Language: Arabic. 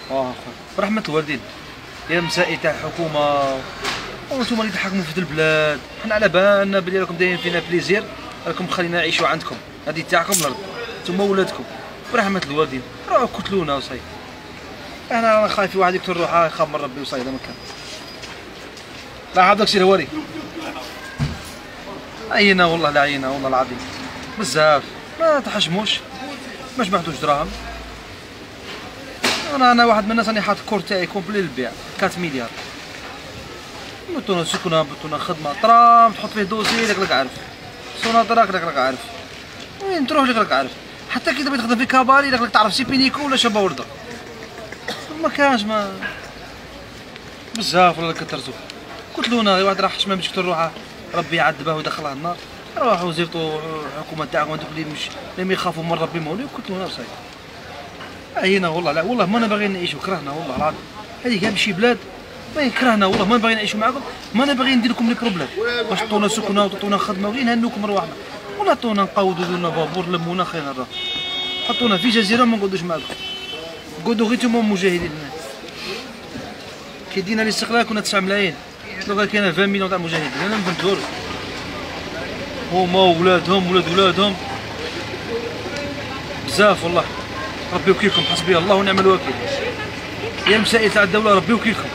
خويا برحمة الوالدين. يا مسائل تاع الحكومة وانتم اللي تحكموا في البلاد، حنا على بالنا بلي راكم دايرين فينا بليزير، راكم خلينا نعيشوا عندكم، هذه تاعكم الارض، نتوما ولادكم، برحمة الوالدين راهو قتلونا وصاي. انا رانا خايفين واحد يقتل روحه يخاف من ربي وصاي. هذا ما كان. لا عبدك سي الهواري عينا والله، لا عينا والله العظيم بزاف، ما تحشموش، ما جمعتوش دراهم. انا واحد من الناس راني حاط الكور تاعي كومبلي للبيع 4 مليار. بطونا سكنه، بطونا خدمه، ترام تحط فيه دوسي لك عارف، سوناطراك لك عارف، وين تروح لك عارف، حتى كي تبغي تخدم في كاباري لك تعرف سي بينيكو ولا شابه ورده. ما كانش ما بزاف والله كثرتو. قتلونا غير واحد راه حشمه باش يقتل روحه ربي يعذبه ويدخلها النار. روحوا زيفتوا الحكومه تاعكم هذوك اللي مش لم يخافوا من ربي مولي وقتلونا وصاي. عينا والله، لا والله ما باغيين نعيشوا، كرهنا والله العظيم. هذه كاع شي بلاد ما كرهنا والله، ما باغيين نعيشوا معاكم، ما باغيين ندير لكم لي بروبليم باش تعطونا سكنه وتعطونا خدمه ولين نهنوكم رواحنا، ولا عطونا نقودوا لنا بابور لمونا خير راه. حطونا في جزيره ما نقعدوش معاكم، نقعدوا غير نتوما مجاهدين هنا. كي دينا الاستقلال كنا 9 ملايين، دابا كاينه 20 مليون تاع مجاهدين. انا ما فهمتهاش، هما ولادهم ولادهم بزاف والله. ربي وكيلكم، حسبي الله ونعم الوكيل. يا المسائل تاع الدوله ربي وكيلكم.